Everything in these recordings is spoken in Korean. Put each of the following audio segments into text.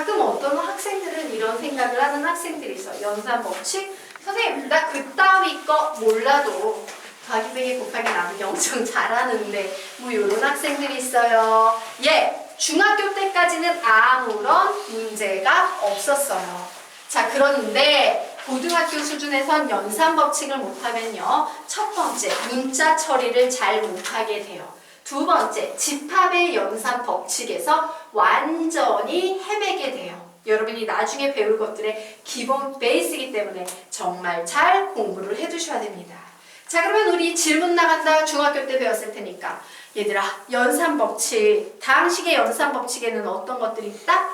가끔 어떤 학생들은 이런 생각을 하는 학생들이 있어. 연산 법칙? 선생님, 나 그따위 거 몰라도 더하기 빼기 곱하기 나누기 엄청 잘하는데 뭐 이런 학생들이 있어요. 예, 중학교 때까지는 아무런 문제가 없었어요. 자, 그런데 고등학교 수준에선 연산 법칙을 못하면요. 첫 번째, 문자 처리를 잘 못하게 돼요. 두 번째, 집합의 연산 법칙에서 완전히 헤매게 돼요. 여러분이 나중에 배울 것들의 기본 베이스이기 때문에 정말 잘 공부를 해두셔야 됩니다. 자, 그러면 우리 질문 나간다 중학교 때 배웠을 테니까 얘들아, 연산 법칙, 다항식의 연산 법칙에는 어떤 것들이 있다?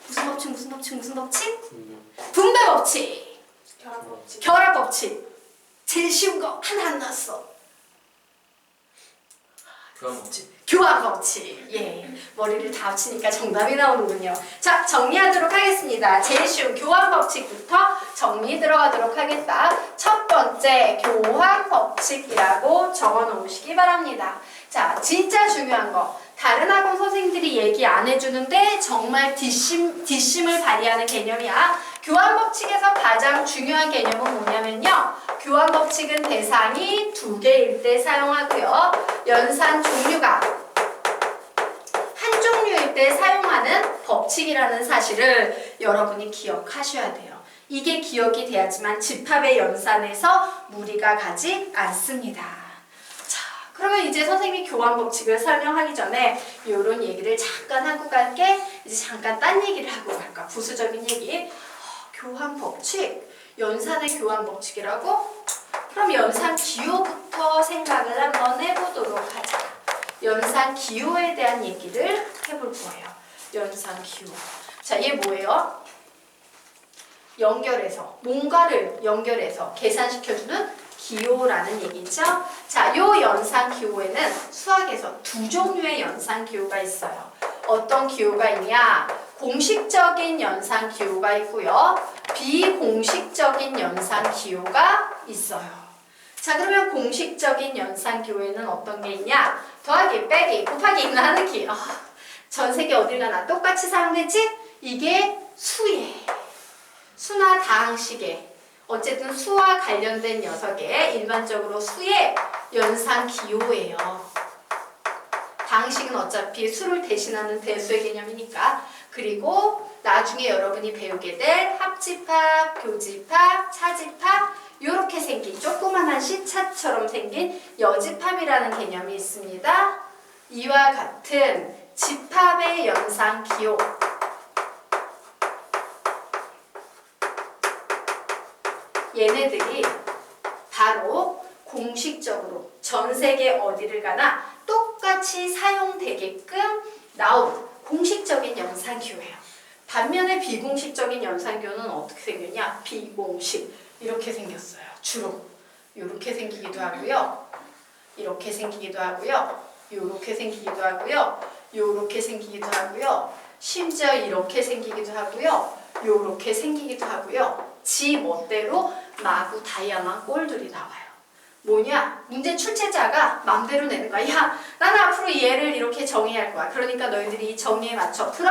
무슨 법칙, 무슨 법칙, 무슨 법칙? 분배 법칙, 결합 법칙. 결합 법칙. 제일 쉬운 거 하나 안 나왔어. 교환 법칙. 교환 법칙. 예, 머리를 다 합치니까 정답이 나오는군요. 자, 정리하도록 하겠습니다. 제일 쉬운 교환 법칙부터 정리 들어가도록 하겠다. 첫 번째, 교환 법칙이라고 적어 놓으시기 바랍니다. 자, 진짜 중요한 거. 다른 학원 선생님들이 얘기 안 해주는데 정말 뒷심을 발휘하는 개념이야. 교환 법칙에서 가장 중요한 개념은 뭐냐면요. 교환 법칙은 대상이 두 개일 때 사용하고요. 연산 종류가 한 종류일 때 사용하는 법칙이라는 사실을 여러분이 기억하셔야 돼요. 이게 기억이 돼야지만 집합의 연산에서 무리가 가지 않습니다. 그러면 이제 선생님이 교환 법칙을 설명하기 전에 이런 얘기를 잠깐 하고 갈게. 이제 잠깐 딴 얘기를 하고 갈까. 부수적인 얘기. 교환 법칙, 연산의 교환 법칙이라고? 그럼 연산 기호부터 생각을 한번 해보도록 하자. 연산 기호에 대한 얘기를 해볼 거예요. 연산 기호. 자, 얘 뭐예요? 연결해서, 뭔가를 연결해서 계산시켜주는 기호라는 얘기죠. 자, 요 연산 기호에는 수학에서 두 종류의 연산 기호가 있어요. 어떤 기호가 있냐? 공식적인 연산 기호가 있고요. 비공식적인 연산 기호가 있어요. 자, 그러면 공식적인 연산 기호에는 어떤 게 있냐? 더하기, 빼기, 곱하기, 나누기. 전 세계 어딜 가나 똑같이 사용되지? 이게 수예. 수나 다항식에 어쨌든 수와 관련된 녀석의 일반적으로 수의 연산 기호예요. 다항식은 어차피 수를 대신하는 대수의 개념이니까. 그리고 나중에 여러분이 배우게 될 합집합, 교집합, 차집합 이렇게 생긴 조그만한 시차처럼 생긴 여집합이라는 개념이 있습니다. 이와 같은 집합의 연산 기호 얘네들이 바로 공식적으로 전 세계 어디를 가나 똑같이 사용되게끔 나온 공식적인 연산기호예요. 반면에 비공식적인 연산기호는 어떻게 생겼냐? 비공식 이렇게 생겼어요. 주로 이렇게 생기기도 하고요. 이렇게 생기기도 하고요. 이렇게 생기기도 하고요. 이렇게 생기기도 하고요. 심지어 이렇게 생기기도 하고요. 이렇게 생기기도 하고요. 지 멋대로 마구 다양한 꼴들이 나와요. 뭐냐? 문제 출제자가 맘대로 내는 거야. 야, 나는 앞으로 얘를 이렇게 정의할 거야. 그러니까 너희들이 이 정의에 맞춰 풀어?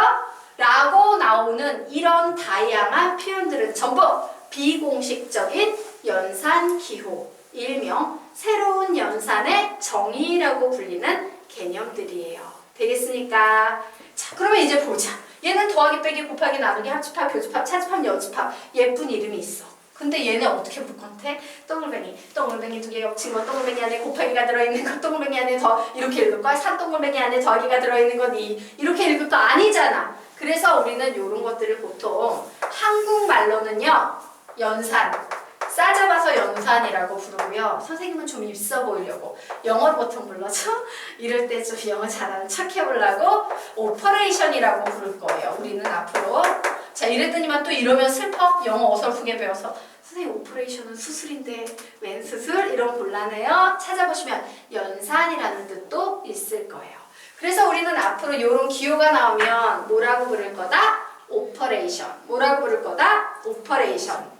라고 나오는 이런 다양한 표현들은 전부 비공식적인 연산기호, 일명 새로운 연산의 정의라고 불리는 개념들이에요. 되겠습니까? 자, 그러면 이제 보자. 얘는 더하기, 빼기, 곱하기, 나누기, 합집합, 교집합, 차집합, 여집합 예쁜 이름이 있어. 근데 얘네 어떻게 볼 건데? 동글뱅이 두 개 겹친 거, 동글뱅이 안에 곱하기가 들어있는 거, 동글뱅이 안에 더 이렇게 읽을 거야. 산동글뱅이 안에 더하기가 들어있는 건 이렇게 읽을 거 아니잖아. 그래서 우리는 이런 것들을 보통 한국말로는요 연산, 싸잡아서 연산이라고 부르고요. 선생님은 좀 있어 보이려고 영어로 보통 불러서 이럴 때 좀 영어 잘하는 척 해보려고 오퍼레이션이라고 부를 거예요. 우리는 앞으로. 자, 이랬더니만 또 이러면 슬퍼? 영어 어설프게 배워서 선생님 오퍼레이션은 수술인데 웬 수술? 이런 곤란해요. 찾아보시면 연산이라는 뜻도 있을 거예요. 그래서 우리는 앞으로 이런 기호가 나오면 뭐라고 부를 거다? 오퍼레이션. 뭐라고 부를 거다? 오퍼레이션.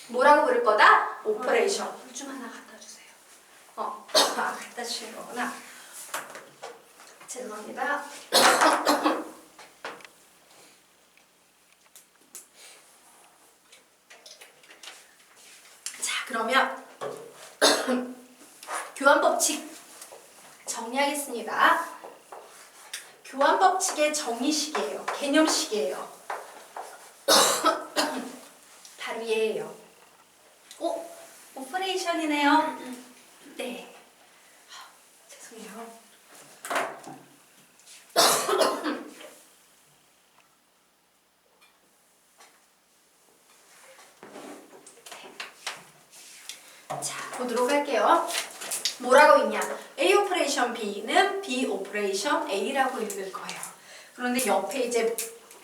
뭐라고 부를 거다? 오퍼레이션. 물 좀 하나 갖다 주세요. 갖다 주시는 거구나. 죄송합니다. 그러면 교환법칙 정리하겠습니다. 교환법칙의 정의식이에요. 개념식이에요. 바로 얘예요. 오, 오퍼레이션이네요. 네. 죄송해요. 자, 보도록 할게요. 뭐라고 있냐? A 오퍼레이션 B는 B 오퍼레이션 A라고 읽을 거예요. 그런데 옆에 이제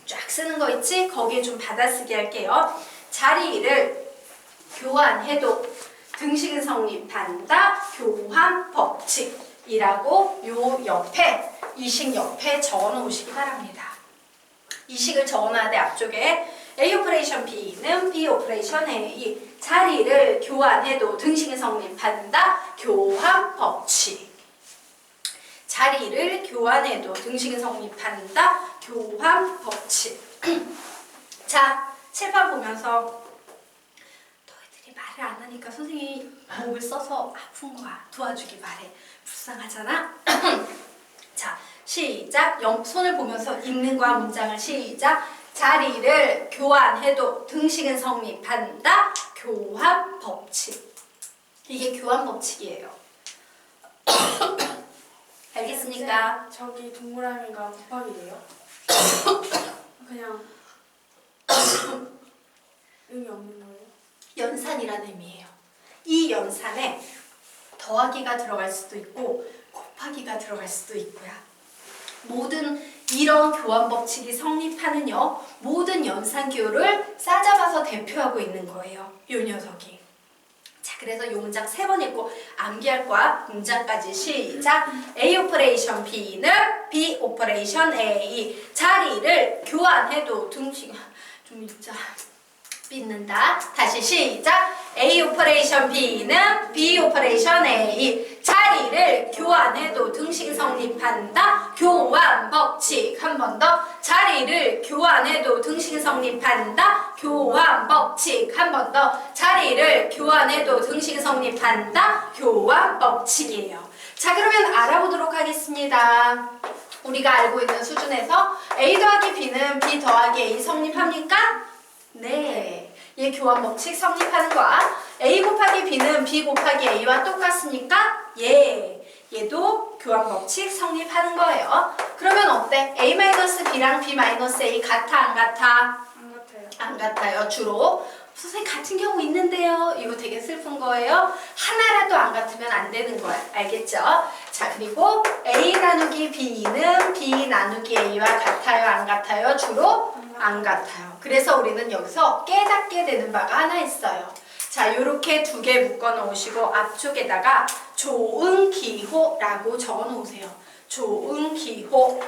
쫙 쓰는 거 있지? 거기에 좀 받아쓰기 할게요. 자리를 교환해도 등식은 성립한다. 교환 법칙이라고 요 옆에 이식 옆에 적어 놓으시기 바랍니다. 이식을 적어 놔야 돼. 앞쪽에 A 오퍼레이션 B는 B 오퍼레이션 A. 자리를 교환해도 등식은 성립한다. 교환 법칙. 자리를 교환해도 등식은 성립한다. 교환 법칙. 자, 칠판 보면서 너희들이 말을 안 하니까 선생님이 목을 써서 아픈 거야. 도와주기 바래. 불쌍하잖아. 자, 시작. 손을 보면서 읽는 거야. 문장을 시작. 자리를 교환해도 등식은 성립한다. 교환 법칙. 이게 교환 법칙이에요. 알겠습니까? 저기 동그라미가 곱하기예요? 그냥 의미 없는 거예요? 연산이라는 의미예요. 이 연산에 더하기가 들어갈 수도 있고 곱하기가 들어갈 수도 있고요. 모든 이런 교환 법칙이 성립하는요. 모든 연산 기호를 싸잡아서 대표하고 있는 거예요. 요 녀석이. 자, 그래서 요 문장 3번 읽고 암기할 거야. 문장까지 시작. A 오퍼레이션 B는 B 오퍼레이션 A. 자리를 교환해도 등식 좀 읽자. 삐는다. 다시 시작. A 오퍼레이션 B는 B 오퍼레이션 A. 자리를 교환해도 등식이 성립한다. 교환 법칙. 한 번 더. 자리를 교환해도 등식이 성립한다. 교환 법칙. 한 번 더. 자리를 교환해도 등식이 성립한다. 교환 법칙이에요. 자, 그러면 알아보도록 하겠습니다. 우리가 알고 있는 수준에서 A 더하기 B는 B 더하기 A 성립합니까? 네, 얘 교환 법칙 성립하는 거야. A 곱하기 B는 B 곱하기 A와 똑같습니까? 예, 얘도 교환 법칙 성립하는 거예요. 그러면 어때? A-B랑 B-A 같아 안 같아? 안 같아요. 안 같아요. 주로 선생님 같은 경우 있는데요. 이거 되게 슬픈 거예요. 하나라도 안 같으면 안 되는 거야. 알겠죠? 자, 그리고 A 나누기 B는 B 나누기 A와 같아요? 안 같아요? 주로 안 같아요. 그래서 우리는 여기서 깨닫게 되는 바가 하나 있어요. 자, 요렇게 2개 묶어 놓으시고 앞쪽에다가 좋은 기호라고 적어 놓으세요. 좋은 기호.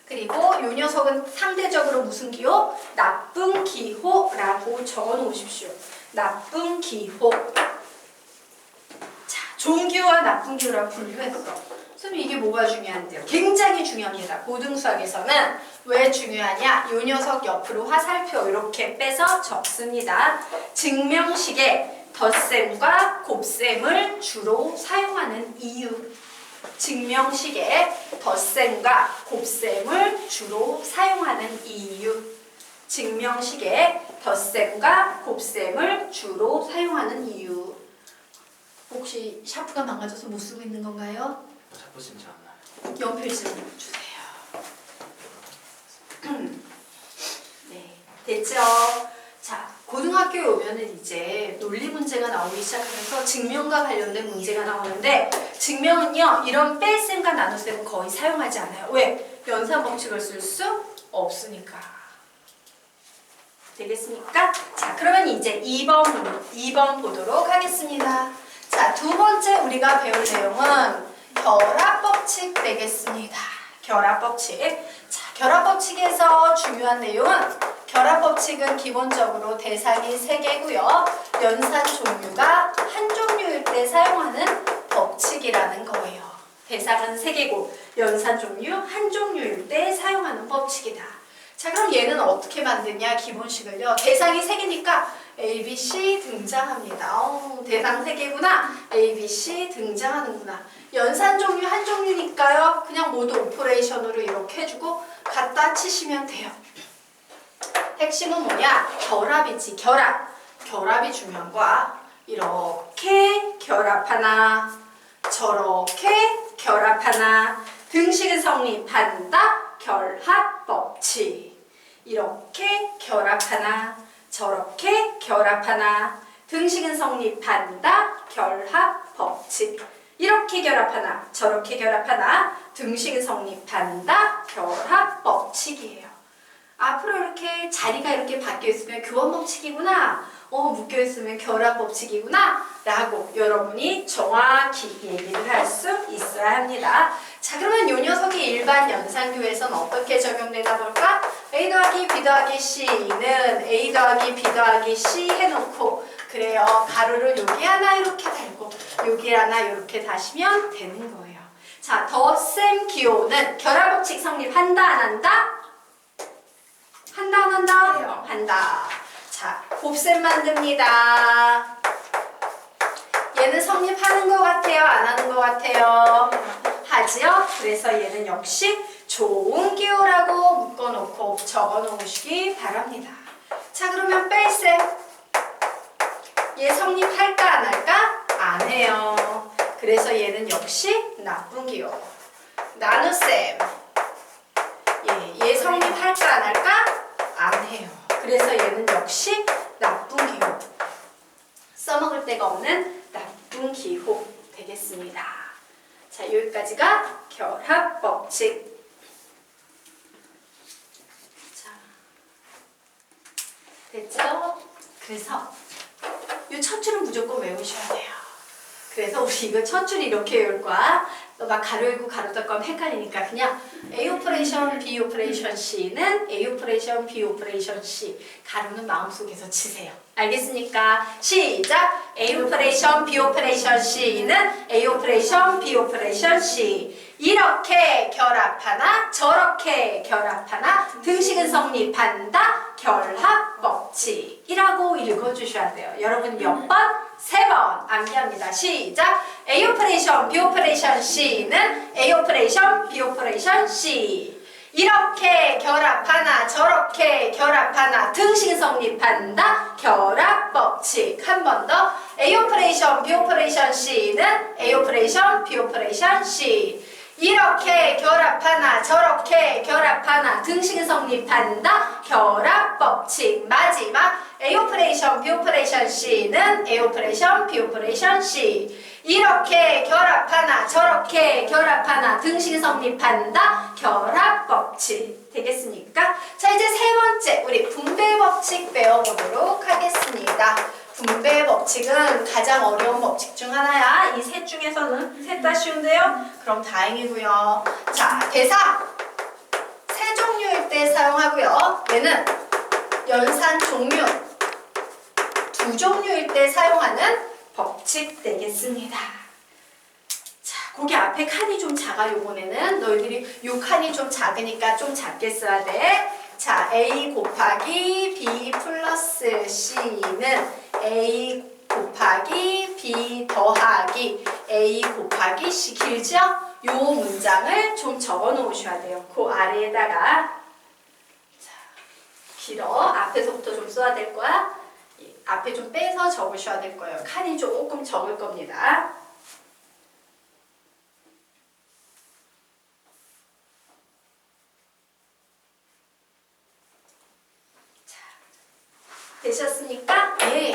그리고 요 녀석은 상대적으로 무슨 기호? 나쁜 기호라고 적어 놓으십시오. 나쁜 기호. 자, 좋은 기호와 나쁜 기호라고 분류했어. 선생님 이게 뭐가 중요한데요? 굉장히 중요합니다. 고등수학에서는 왜 중요하냐? 요 녀석 옆으로 화살표 이렇게 빼서 적습니다. 증명식에 덧셈과 곱셈을 주로 사용하는 이유. 증명식에 덧셈과 곱셈을 주로 사용하는 이유. 증명식에 덧셈과 곱셈을 주로 사용하는 이유. 혹시 샤프가 망가져서 못 쓰고 있는 건가요? 자꾸 쓰면 잘 안 나요. 연필 좀 주세요. 네, 됐죠? 자, 고등학교에 오면은 이제 논리 문제가 나오기 시작하면서 증명과 관련된 문제가 나오는데 증명은요, 이런 뺄셈과 나눗셈은 거의 사용하지 않아요. 왜? 연산 법칙을 쓸 수 없으니까. 되겠습니까? 자, 그러면 이제 2번 보도록 하겠습니다. 자, 2번째 우리가 배울 내용은 결합법칙 되겠습니다. 결합법칙. 자, 결합법칙에서 중요한 내용은 결합법칙은 기본적으로 대상이 3개고요. 연산 종류가 한 종류일 때 사용하는 법칙이라는 거예요. 대상은 3개고 연산 종류 한 종류일 때 사용하는 법칙이다. 자, 그럼 얘는 어떻게 만드냐? 기본식을요. 대상이 3개니까 A, B, C 등장합니다. 대상 3개구나. A, B, C 등장하는구나. 연산 종류 한 종류니까요. 그냥 모두 오퍼레이션으로 이렇게 해주고 갖다 치시면 돼요. 핵심은 뭐냐? 결합이지. 결합이 중요한 거야. 이렇게 결합하나 저렇게 결합하나 등식은 성립한다. 결합법칙. 이렇게 결합하나 저렇게 결합하나 등식은 성립한다. 결합법칙. 이렇게 결합하나 저렇게 결합하나 등식은 성립한다. 결합법칙이에요. 앞으로 이렇게 자리가 이렇게 바뀌어 있으면 교환법칙이구나. 묶여 있으면 결합법칙이구나. 라고 여러분이 정확히 얘기를 할 수 있어야 합니다. 자, 그러면 요 녀석이 일반 연산교에서는 어떻게 적용되나 볼까? A 더하기 B 더하기 C는 A 더하기 B 더하기 C 해놓고 그래요. 가로를 여기 하나 이렇게 달고 여기 하나 이렇게 다시면 되는 거예요. 자, 덧셈 기호는 결합법칙 성립한다 안 한다? 한다 안 한다? 해요. 한다. 자, 곱셈 만듭니다. 얘는 성립하는 것 같아요? 안 하는 것 같아요? 하지요? 그래서 얘는 역시 좋은 기호라고 묶어놓고 적어놓으시기 바랍니다. 자, 그러면 뺄셈. 얘 성립할까 안 할까? 안 해요. 그래서 얘는 역시 나쁜 기호. 나눗셈. 얘 성립할까 안 할까? 안 해요. 그래서 얘는 역시 나쁜 기호. 써먹을 데가 없는 나쁜 기호 되겠습니다. 자, 여기까지가 결합법칙. 자, 됐죠? 그래서 이 첫 줄은 무조건 외우셔야 돼요. 그래서 우리 이거 첫 줄 이렇게 외울 거야. 막 가로 열고 가로 닫고 하면 헷갈리니까 그냥 A 오퍼레이션, B 오퍼레이션 C는 A 오퍼레이션, B 오퍼레이션 C. 가로는 마음속에서 치세요. 알겠습니까? 시작! A 오퍼레이션, B 오퍼레이션 C는 A 오퍼레이션, B 오퍼레이션 C. 이렇게 결합하나 저렇게 결합하나 등식은 성립한다. 결합법칙이라고 읽어주셔야 돼요. 여러분 몇 번? 3번 암기합니다. 시작! A 오퍼레이션, B 오퍼레이션 C는 A 오퍼레이션, B 오퍼레이션 C. 이렇게 결합하나 저렇게 결합하나 등식은 성립한다. 결합법칙. 한 번 더. A 오퍼레이션, B 오퍼레이션 C는 A 오퍼레이션, B 오퍼레이션 C. 이렇게 결합하나 저렇게 결합하나 등식은 성립한다. 결합법칙. 마지막 A 오퍼레이션, B 오퍼레이션 C는 A 오퍼레이션, B 오퍼레이션 C. 이렇게 결합하나 저렇게 결합하나 등식은 성립한다. 결합법칙. 되겠습니까? 자, 이제 세 번째 우리 분배법칙 배워보도록 하겠습니다. 분배법칙은 가장 어려운 법칙 중 하나야. 이 셋 중에서는 셋 다 쉬운데요? 그럼 다행이고요. 자, 대상 세 종류일 때 사용하고요. 얘는 연산 종류 두 종류일 때 사용하는 법칙 되겠습니다. 자, 거기 앞에 칸이 좀 작아. 요번에는 너희들이 요 칸이 좀 작으니까 좀 작게 써야 돼. 자, A 곱하기 B 플러스 C는 A 곱하기 B 더하기 A 곱하기 C. 길죠? 요 문장을 좀 적어 놓으셔야 돼요. 그 아래에다가. 자, 길어. 앞에서부터 좀 써야 될 거야. 앞에 좀 빼서 적으셔야 될 거예요. 칸이 조금 적을 겁니다. 되셨습니까? 네.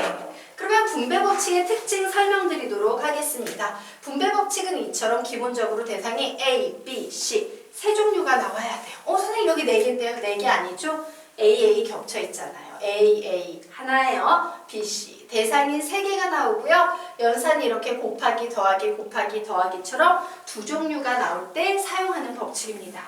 그러면 분배법칙의 특징 설명드리도록 하겠습니다. 분배법칙은 이처럼 기본적으로 대상이 A, B, C 세 종류가 나와야 돼요. 선생님 여기 4개인데요. 4개 아니죠? A, A 겹쳐 있잖아요. A, A 하나예요. B, C 대상이 3개가 나오고요. 연산이 이렇게 곱하기, 더하기, 곱하기, 더하기처럼 두 종류가 나올 때 사용하는 법칙입니다.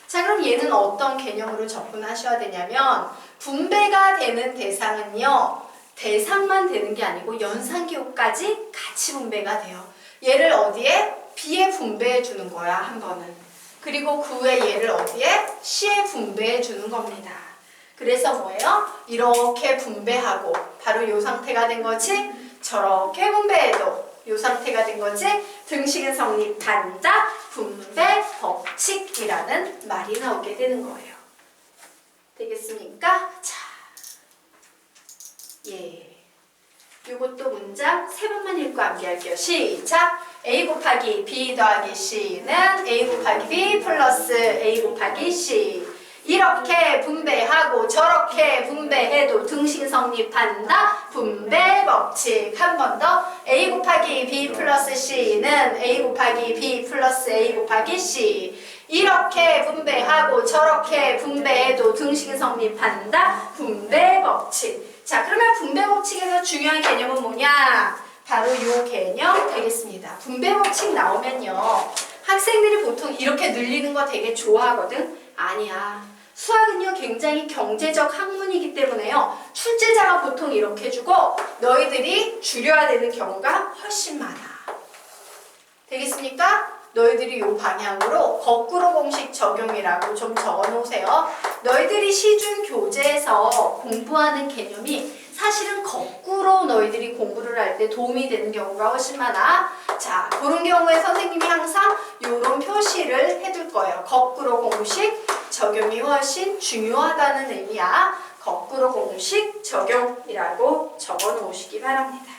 자, 그럼 얘는 어떤 개념으로 접근하셔야 되냐면 분배가 되는 대상은요. 대상만 되는 게 아니고 연산기호까지 같이 분배가 돼요. 얘를 어디에? B에 분배해 주는 거야, 한 번은. 그리고 그 후에 얘를 어디에? C에 분배해 주는 겁니다. 그래서 뭐예요? 이렇게 분배하고 바로 이 상태가 된 거지. 저렇게 분배해도 이 상태가 된 거지. 등식은 성립한다. 분배 법칙이라는 말이 나오게 되는 거예요. 되겠습니까? 자, 예. 요것도 문장 3번만 읽고 암기할게요. 시작! A 곱하기 B 더하기 C는 A 곱하기 B 플러스 A 곱하기 C. 이렇게 분배하고 저렇게 분배해도 등식 성립한다. 분배 법칙. 한 번 더. A 곱하기 B 플러스 C는 A 곱하기 B 플러스 A 곱하기 C. 이렇게 분배하고 저렇게 분배해도 등식 성립한다. 분배 법칙. 자, 그러면 분배 법칙에서 중요한 개념은 뭐냐? 바로 이 개념 되겠습니다. 분배 법칙 나오면요. 학생들이 보통 이렇게 늘리는 거 되게 좋아하거든? 아니야. 수학은요 굉장히 경제적 학문이기 때문에요. 출제자가 보통 이렇게 주고 너희들이 줄여야 되는 경우가 훨씬 많아. 되겠습니까? 너희들이 이 방향으로 거꾸로 공식 적용이라고 좀 적어놓으세요. 너희들이 시중 교재에서 공부하는 개념이 사실은 거꾸로 너희들이 공부를 할 때 도움이 되는 경우가 훨씬 많아. 자, 그런 경우에 선생님이 항상 이런 표시를 해둘 거예요. 거꾸로 공식 적용이 훨씬 중요하다는 의미야. 거꾸로 공식 적용이라고 적어 놓으시기 바랍니다.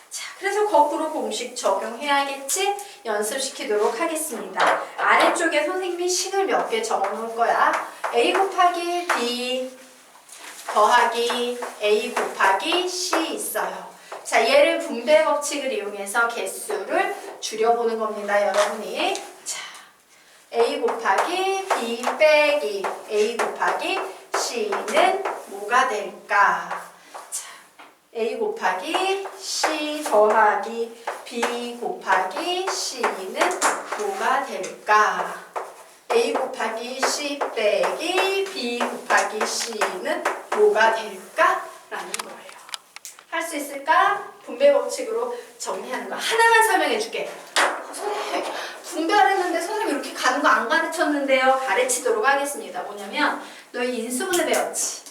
자, 그래서 거꾸로 공식 적용해야겠지? 연습시키도록 하겠습니다. 아래쪽에 선생님이 식을 몇 개 적어 놓을 거야. A 곱하기 B 더하기 A 곱하기 C 있어요. 자, 얘를 분배 법칙을 이용해서 개수를 줄여보는 겁니다, 여러분이. 자, A 곱하기 B 빼기 A 곱하기 C는 뭐가 될까? 자, A 곱하기 C 더하기 B 곱하기 C는 뭐가 될까? A 곱하기 C 빼기 B 곱하기 C는 뭐가 될까? 라는 거예요. 할 수 있을까? 분배 법칙으로 정리하는 거. 하나만 설명해 줄게. 선생님, 분배를 했는데 선생님 이렇게 가는 거 안 가르쳤는데요. 가르치도록 하겠습니다. 뭐냐면 너희 인수분해 배웠지?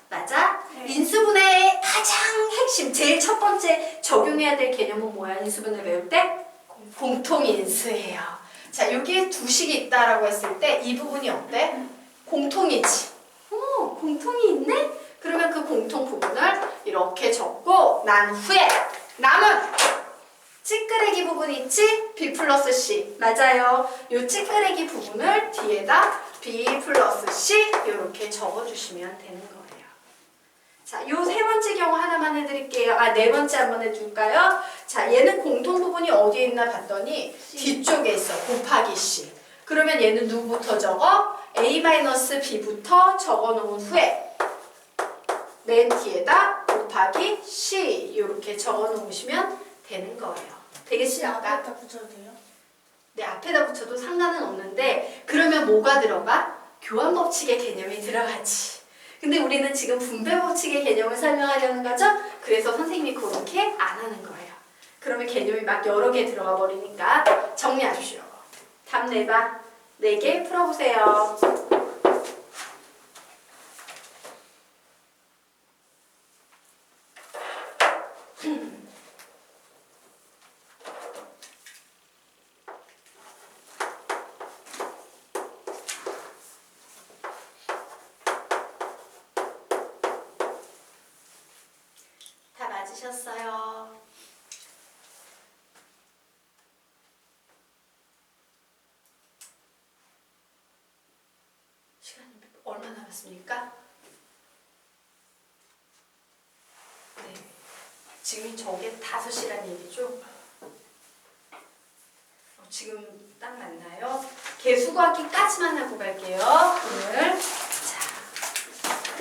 맞아? 네. 인수분해의 가장 핵심, 제일 첫 번째 적용해야 될 개념은 뭐야? 인수분해 배울 때? 공통인수예요. 자, 여기에 두 식이 있다라고 했을 때 이 부분이 어때? 공통이지. 공통이 있네? 그러면 그 공통 부분을 이렇게 적고 난 후에 남은 찌끄레기 부분 있지? B 플러스 C. 맞아요. 이 찌끄레기 부분을 뒤에다 B 플러스 C 이렇게 적어주시면 되는 거예요. 자, 요 세 번째 경우 하나만 해드릴게요. 아, 네 번째 한번 해줄까요? 자, 얘는 공통 부분이 어디에 있나 봤더니 뒤쪽에 있어. 곱하기 C. 그러면 얘는 누구부터 적어? A-B부터 적어놓은 후에 맨 뒤에다 곱하기 C 이렇게 적어놓으시면 되는 거예요. 되겠습니까? 앞에다 붙여도 돼요? 네, 앞에다 붙여도 상관은 없는데 그러면 뭐가 들어가? 교환법칙의 개념이 들어가지. 근데 우리는 지금 분배법칙의 개념을 설명하려는 거죠? 그래서 선생님이 그렇게 안 하는 거예요. 그러면 개념이 막 여러 개 들어가 버리니까 정리하십시오. 답 내봐. 4개 풀어보세요. 다 맞으셨어요. 시간이 얼마 남았습니까? 네. 지금 저게 5시란 얘기죠? 지금 딱 맞나요? 개수구하기까지만 하고 갈게요. 오늘. 자,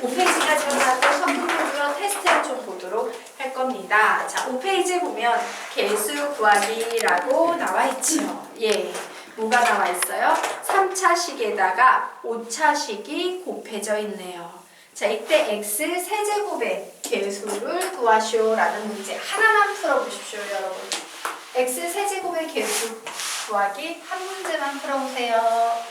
5페이지까지만 하고 선풍기로 테스트를 좀 보도록 할 겁니다. 자, 5페이지에 보면 개수 구하기라고 나와 있죠. 예. 뭐가 나와 있어요? 3차식에다가 5차식이 곱해져 있네요. 자, 이때 x 세제곱의 개수를 구하시오라는 문제 하나만 풀어보십시오, 여러분. x 세제곱의 개수 구하기 한 문제만 풀어보세요.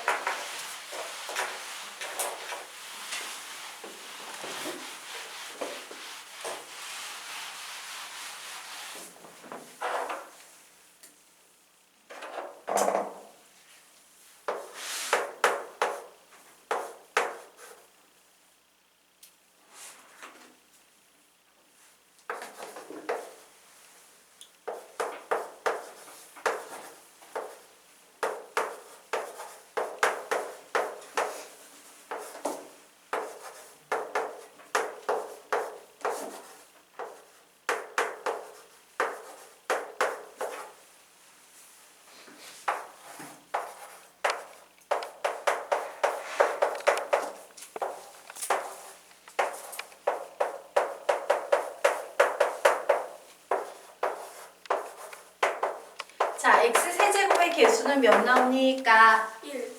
x 세제곱의 개수는 몇 나옵니까? 1.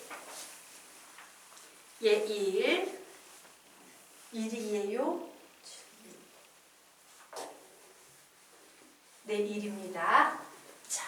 예, 1. 1이에요? 네, 1입니다. 자,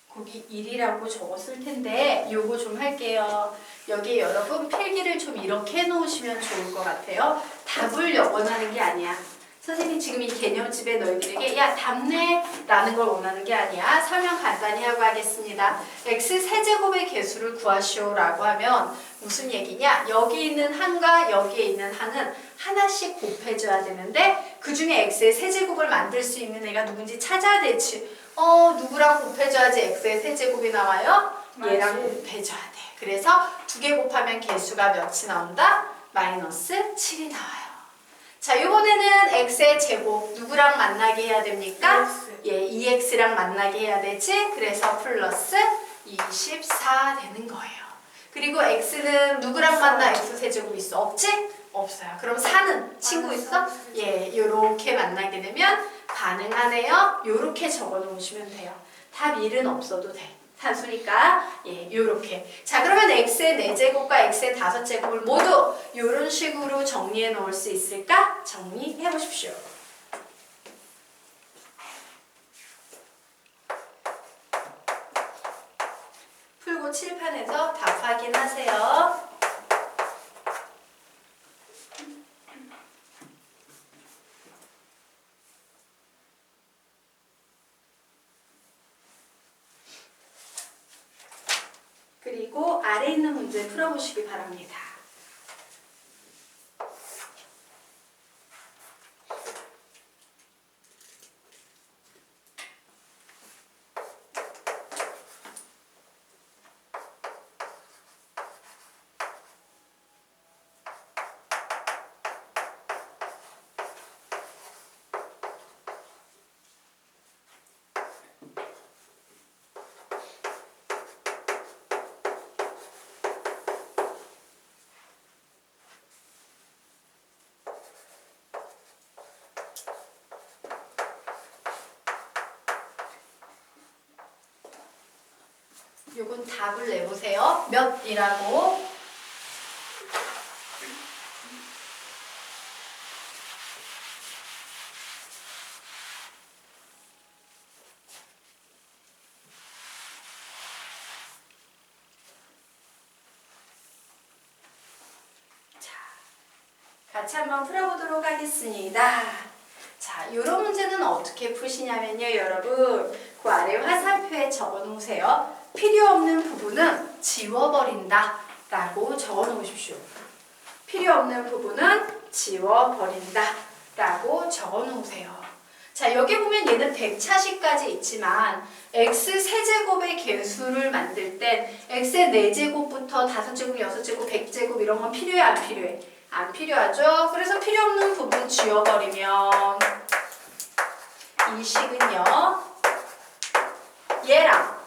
거기 1이라고 적었을 텐데 요거 좀 할게요. 여기 여러분 필기를 좀 이렇게 해놓으시면 좋을 것 같아요. 답을 원하는 게 아니야. 선생님 지금 이 개념집에 너희들에게 야 답내 라는 걸 원하는 게 아니야. 설명 간단히 하고 하겠습니다. x 세제곱의 개수를 구하시오 라고 하면 무슨 얘기냐? 여기 있는 항과 여기에 있는 항은 하나씩 곱해줘야 되는데 그 중에 x의 세제곱을 만들 수 있는 애가 누군지 찾아야 되지. 누구랑 곱해줘야지 x의 세제곱이 나와요? 얘랑 곱해줘야 돼. 그래서 두 개 곱하면 개수가 몇이 나온다? 마이너스 7이 나와요. 자, 이번에는 x의 제곱 누구랑 만나게 해야 됩니까? 예, 2x랑 만나게 해야 되지. 그래서 플러스 24 되는 거예요. 그리고 x는 누구랑 만나 x 세제곱 있어? 없지? 없어요. 그럼 4는 친구 있어? 예, 요렇게 만나게 되면 가능하네요. 요렇게 적어 놓으시면 돼요. 답 1은 없어도 돼. 산수니까 예, 요렇게. 자, 그러면 x의 4제곱과 x의 5제곱을 모두 요런 식으로 정리해 놓을 수 있을까? 정리해 보십시오. 풀고 칠판에서 답 확인하세요. 그리고 아래 있는 문제 풀어보시기 바랍니다. 요건 답을 내보세요. 몇이라고? 자, 같이 한번 풀어보도록 하겠습니다. 자, 이런 문제는 어떻게 푸시냐면요, 여러분. 그 아래 화살표에 적어 놓으세요. 필요 없는 부분은 지워버린다 라고 적어 놓으십시오. 필요 없는 부분은 지워버린다 라고 적어 놓으세요. 자, 여기 보면 얘는 100차식까지 있지만 x 세제곱의 개수를 만들 땐 x의 4제곱부터 5제곱, 6제곱, 100제곱 이런 건 필요해 안 필요해? 안 필요하죠? 그래서 필요 없는 부분 지워버리면 이 식은요 얘랑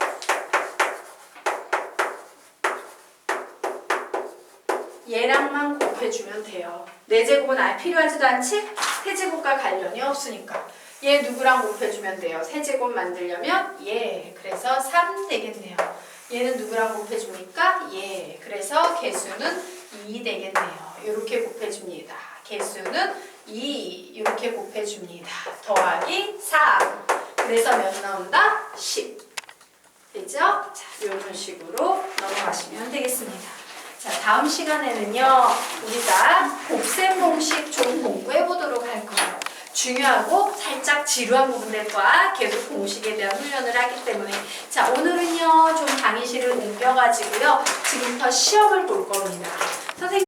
얘랑만 곱해주면 돼요. 4제곱은 아예 필요하지도 않지? 세제곱과 관련이 없으니까 얘 누구랑 곱해주면 돼요? 세제곱 만들려면 얘 그래서 3 되겠네요. 얘는 누구랑 곱해줍니까? 얘 그래서 개수는 2 되겠네요. 이렇게 곱해줍니다. 개수는 2 이렇게 곱해줍니다. 더하기 3 그래서 몇 나온다? 10 되죠? 자, 이런 식으로 넘어가시면 되겠습니다. 자, 다음 시간에는요 우리가 곱셈 공식 좀 공부해 보도록 할 거예요. 중요하고 살짝 지루한 부분들과 계속 공식에 대한 훈련을 하기 때문에 자, 오늘은요 좀 강의실을 옮겨가지고요 지금부터 시험을 볼 겁니다. 선생님